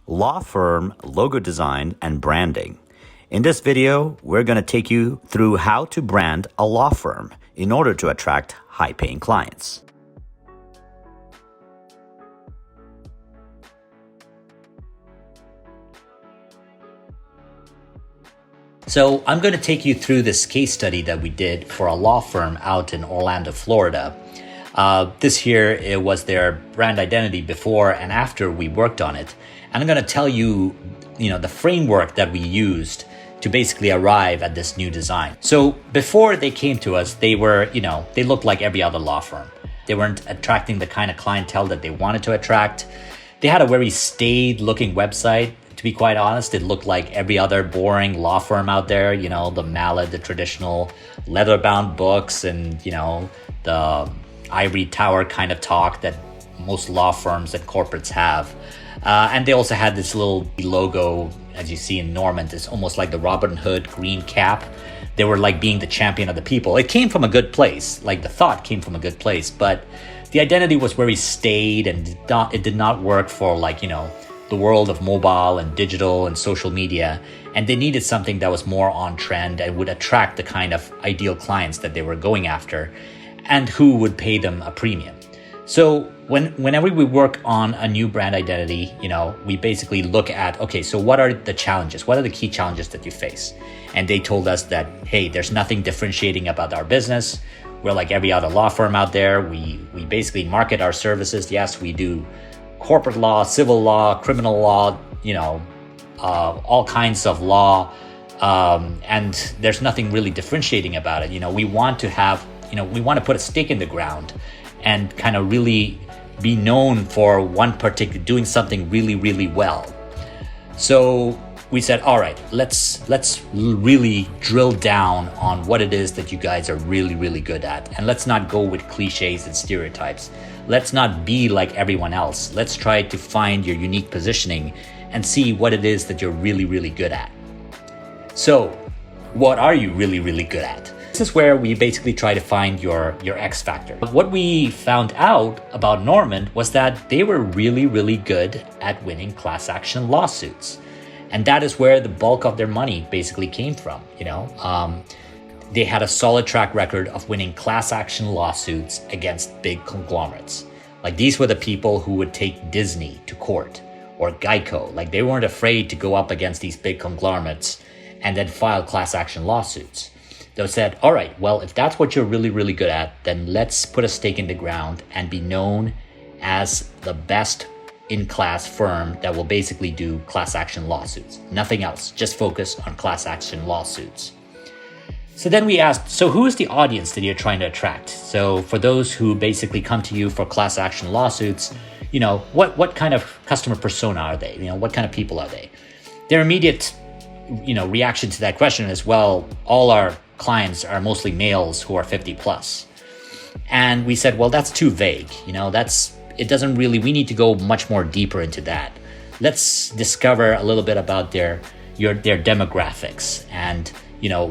law firm logo design and branding. In this video, we're going to take you through how to brand a law firm in order to attract high-paying clients. So I'm going to take you through this case study that we did for a law firm out in Orlando, Florida. This here, it was their brand identity before and after we worked on it. And I'm going to tell you, the framework that we used to basically arrive at this new design. So before they came to us, they were, they looked like every other law firm. They weren't attracting the kind of clientele that they wanted to attract. They had a very staid looking website. To be quite honest, it looked like every other boring law firm out there, the mallet, the traditional leather-bound books and, the ivory tower kind of talk that most law firms and corporates have. And they also had this little logo, as you see in Norman, it's almost like the Robin Hood green cap. They were like being the champion of the people. It came from a good place, like the thought came from a good place, but the identity was very staid and it did not work for the world of mobile and digital and social media. And they needed something that was more on trend and would attract the kind of ideal clients that they were going after and who would pay them a premium. So whenever we work on a new brand identity, we basically look at, okay, so what are the challenges? What are the key challenges that you face? And they told us that, hey, there's nothing differentiating about our business. We're like every other law firm out there. We basically market our services. Yes, we do corporate law, civil law, criminal law, all kinds of law. And there's nothing really differentiating about it. We want to have, we want to put a stake in the ground and kind of really be known for one particular, doing something really, really well. So we said, all right, let's really drill down on what it is that you guys are really, really good at. And let's not go with cliches and stereotypes. Let's not be like everyone else. Let's try to find your unique positioning and see what it is that you're really, really good at. So what are you really, really good at? This is where we basically try to find your X factor. What we found out about Norman was that they were really, really good at winning class action lawsuits. And that is where the bulk of their money basically came from. They had a solid track record of winning class action lawsuits against big conglomerates. Like these were the people who would take Disney to court or Geico. Like they weren't afraid to go up against these big conglomerates and then file class action lawsuits. They said, all right, well, if that's what you're really, really good at, then let's put a stake in the ground and be known as the best in-class firm that will basically do class action lawsuits. Nothing else, just focus on class action lawsuits. So then we asked, so who is the audience that you're trying to attract? So for those who basically come to you for class action lawsuits, what kind of customer persona are they? What kind of people are they? Their immediate, reaction to that question is, well, all our clients are mostly males who are 50 plus. And we said, well, that's too vague. It doesn't really, we need to go much more deeper into that. Let's discover a little bit about their demographics and,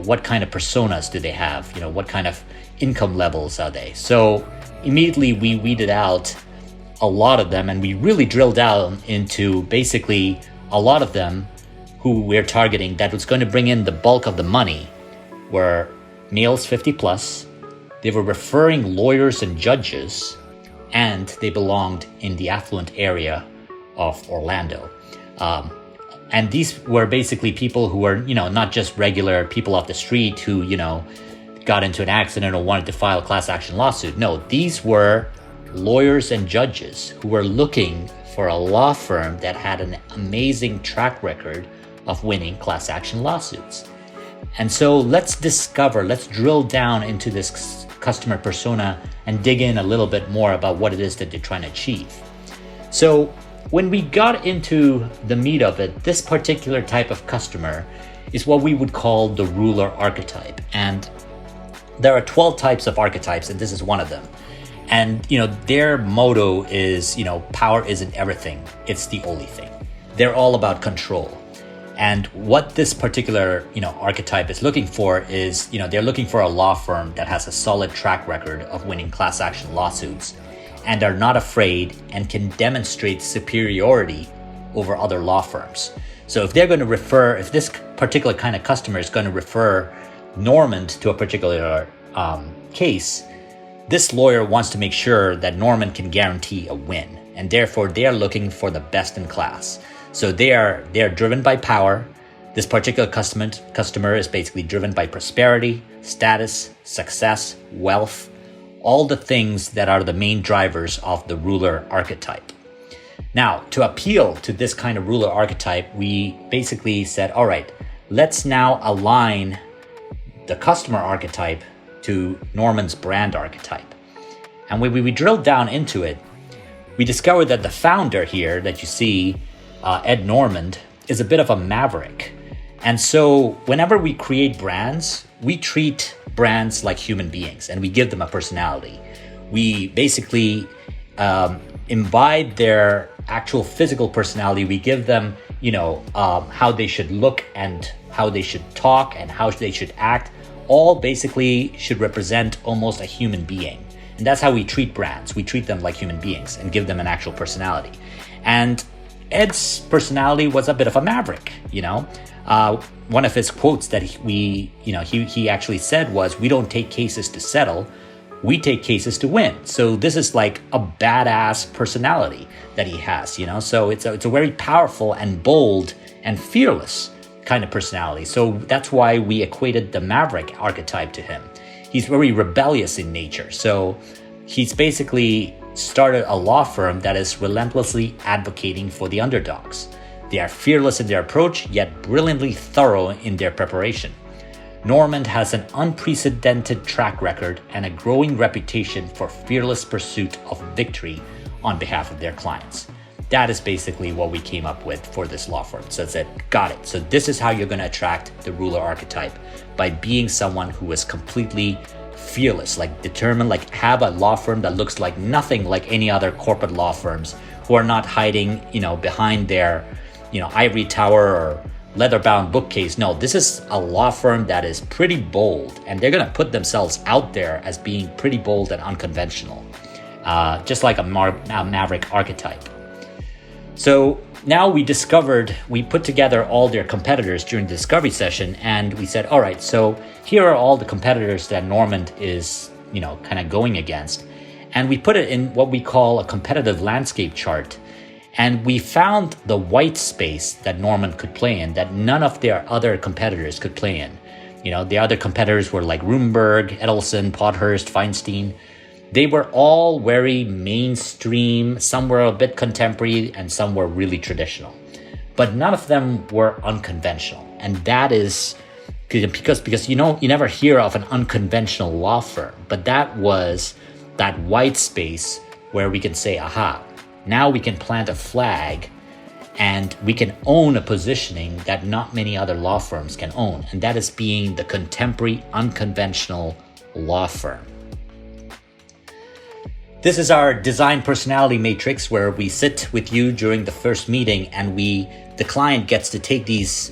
what kind of personas do they have? What kind of income levels are they? So immediately we weeded out a lot of them and we really drilled down into basically a lot of them who we're targeting that was going to bring in the bulk of the money were males 50 plus. They were referring lawyers and judges, and they belonged in the affluent area of Orlando. And these were basically people who were, not just regular people off the street who, got into an accident or wanted to file a class action lawsuit. No, these were lawyers and judges who were looking for a law firm that had an amazing track record of winning class action lawsuits. And so let's drill down into this customer persona and dig in a little bit more about what it is that they're trying to achieve. So when we got into the meat of it, this particular type of customer is what we would call the ruler archetype. And there are 12 types of archetypes, and this is one of them. And, their motto is, power isn't everything, it's the only thing. They're all about control. And what this particular, archetype is looking for is, they're looking for a law firm that has a solid track record of winning class action lawsuits and are not afraid and can demonstrate superiority over other law firms. So if they're going to refer, if this particular kind of customer is going to refer Normand to a particular case, this lawyer wants to make sure that Normand can guarantee a win, and therefore they are looking for the best in class. So they are driven by power. This particular customer is basically driven by prosperity, status, success, wealth, all the things that are the main drivers of the ruler archetype. Now, to appeal to this kind of ruler archetype, we basically said, all right, let's now align the customer archetype to Normand's brand archetype. And when we drilled down into it, we discovered that the founder here that you see, Ed Normand, is a bit of a maverick. And so whenever we create brands, we treat brands like human beings and we give them a personality. We basically imbibe their actual physical personality. We give them, how they should look and how they should talk and how they should act. All basically should represent almost a human being. And that's how we treat brands. We treat them like human beings and give them an actual personality. And Ed's personality was a bit of a maverick, One of his quotes that he actually said was, "We don't take cases to settle, we take cases to win." So this is like a badass personality that he has, So it's a very powerful and bold and fearless kind of personality. So that's why we equated the maverick archetype to him. He's very rebellious in nature. So he's basically started a law firm that is relentlessly advocating for the underdogs. They are fearless in their approach, yet brilliantly thorough in their preparation. Normand has an unprecedented track record and a growing reputation for fearless pursuit of victory on behalf of their clients. That is basically what we came up with for this law firm. So I said, got it. So this is how you're going to attract the ruler archetype, by being someone who is completely fearless, like determined, like have a law firm that looks like nothing like any other corporate law firms, who are not hiding, behind their, ivory tower or leather-bound bookcase. No, this is a law firm that is pretty bold, and they're going to put themselves out there as being pretty bold and unconventional, just like a maverick archetype. So now we put together all their competitors during the discovery session, and we said, all right, so here are all the competitors that Normand is, kind of going against. And we put it in what we call a competitive landscape chart. And we found the white space that Normand could play in that none of their other competitors could play in. The other competitors were like Rumberg, Edelson, Podhurst, Feinstein. They were all very mainstream, some were a bit contemporary, and some were really traditional. But none of them were unconventional. And that is because you never hear of an unconventional law firm. But that was that white space where we can say, aha, now we can plant a flag and we can own a positioning that not many other law firms can own. And that is being the contemporary, unconventional law firm. This is our design personality matrix, where we sit with you during the first meeting and the client gets to take these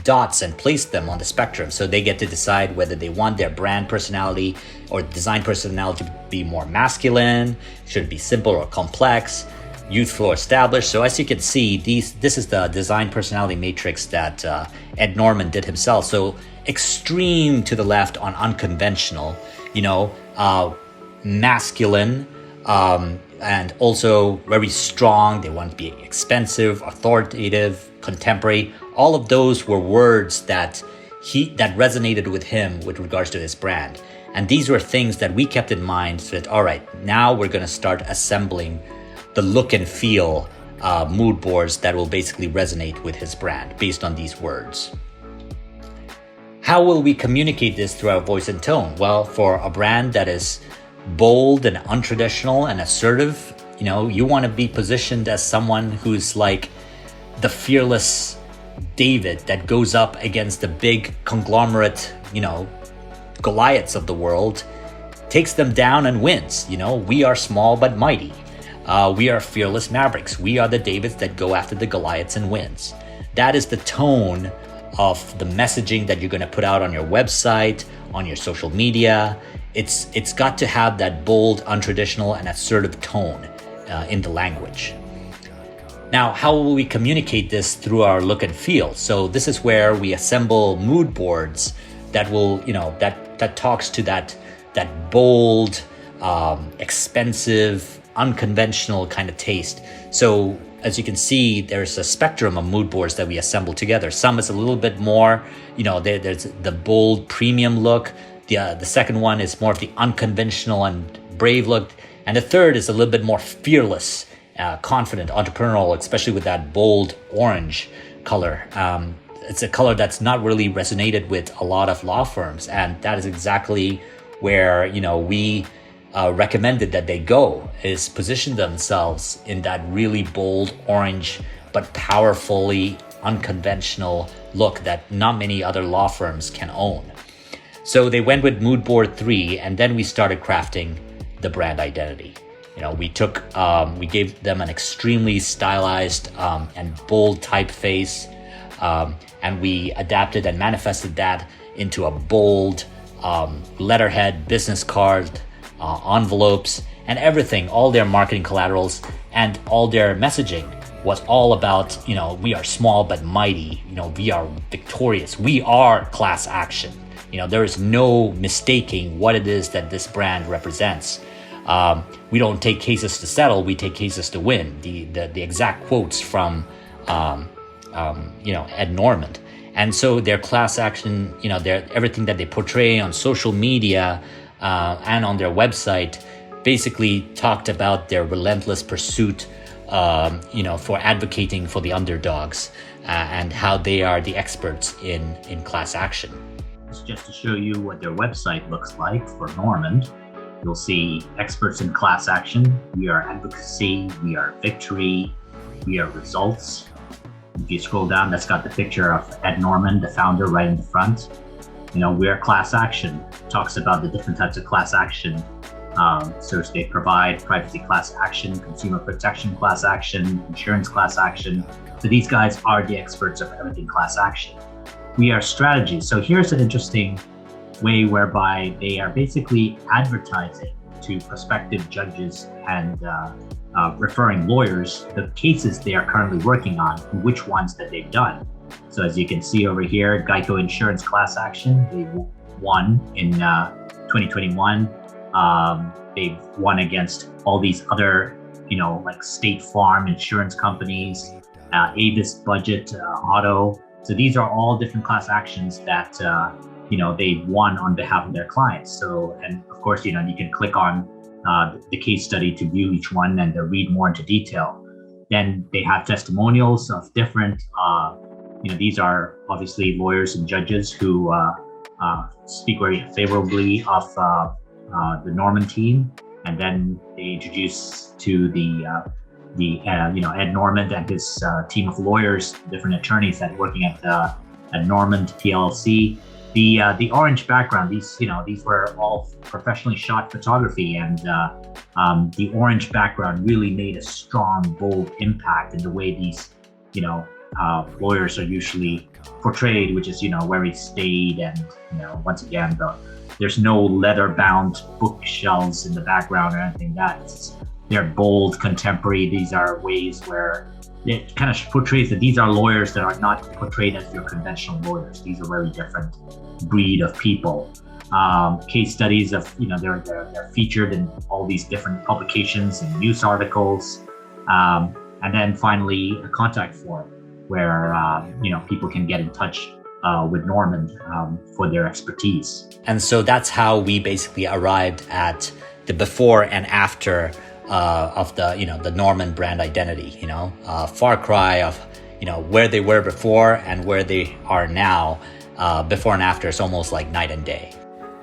dots and place them on the spectrum. So they get to decide whether they want their brand personality or design personality to be more masculine, should it be simple or complex, youthful or established. So as you can see, this is the design personality matrix that Ed Normand did himself. So extreme to the left on unconventional, masculine, and also very strong. They want to be expensive, authoritative, contemporary. All of those were words that resonated with him with regards to his brand. And these were things that we kept in mind, so that, all right, now we're going to start assembling the look and feel mood boards that will basically resonate with his brand based on these words. How will we communicate this through our voice and tone? Well, for a brand that is bold and untraditional and assertive, you want to be positioned as someone who's like the fearless David that goes up against the big conglomerate, Goliaths of the world, takes them down and wins. We are small but mighty. We are fearless mavericks. We are the Davids that go after the Goliaths and wins. That is the tone of the messaging that you're going to put out on your website, on your social media. It's got to have that bold, untraditional, and assertive tone in the language. Now, how will we communicate this through our look and feel? So this is where we assemble mood boards that will, that talks to that bold, expensive, unconventional kind of taste. So as you can see, there's a spectrum of mood boards that we assemble together. Some is a little bit more, there's the bold premium look. The second one is more of the unconventional and brave look. And the third is a little bit more fearless, confident, entrepreneurial, especially with that bold orange color. It's a color that's not really resonated with a lot of law firms. And that is exactly where, we recommended that they go, is position themselves in that really bold orange, but powerfully unconventional look that not many other law firms can own. So they went with mood board 3, and then we started crafting the brand identity. We gave them an extremely stylized and bold typeface, and we adapted and manifested that into a bold letterhead, business card, envelopes, and everything. All their marketing collaterals and all their messaging was all about, we are small but mighty. We are victorious. We are class action. There is no mistaking what it is that this brand represents. We don't take cases to settle, we take cases to win. The exact quotes from, Ed Normand. And so their class action, everything that they portray on social media and on their website basically talked about their relentless pursuit, for advocating for the underdogs and how they are the experts in class action. Just to show you what their website looks like for Normand, you'll see experts in class action. We are advocacy, we are victory, we are results. If you scroll down, that's got the picture of Ed Normand, the founder, right in the front. We are class action. Talks about the different types of class action. So they provide privacy class action, consumer protection class action, insurance class action. So these guys are the experts of everything class action. We are strategy. So here's an interesting way whereby they are basically advertising to prospective judges and referring lawyers the cases they are currently working on and which ones that they've done. So as you can see over here, Geico Insurance class action, they won in 2021. They've won against all these other, like State Farm insurance companies, Avis Budget Auto. So these are all different class actions that, they won on behalf of their clients. So, and of course, you can click on the case study to view each one and to read more into detail. Then they have testimonials of different, these are obviously lawyers and judges who speak very favorably of the Normand team. And then they introduce to Ed Normand and his team of lawyers, different attorneys that working at Normand PLC. The orange background, these were all professionally shot photography, and the orange background really made a strong, bold impact in the way these, lawyers are usually portrayed, which is, very staid and, once again, there's no leather-bound bookshelves in the background or anything. They're bold, contemporary. These are ways where it kind of portrays that these are lawyers that are not portrayed as your conventional lawyers. These are very different breed of people. Case studies of, they're featured in all these different publications and news articles. And then finally, a contact form where, people can get in touch with Normand for their expertise. And so that's how we basically arrived at the before and after of the Normand brand identity, far cry of, where they were before and where they are now. Before and after, it's almost like night and day.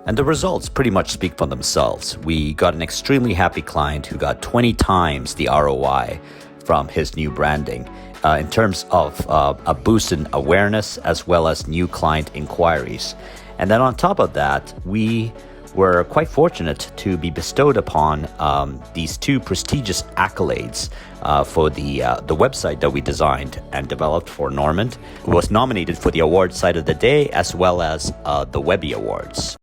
And the results pretty much speak for themselves. We got an extremely happy client who got 20 times the ROI from his new branding in terms of a boost in awareness as well as new client inquiries. And then on top of that, we were quite fortunate to be bestowed upon these two prestigious accolades for the website that we designed and developed for Normand, who was nominated for the award site of the day as well as the Webby Awards.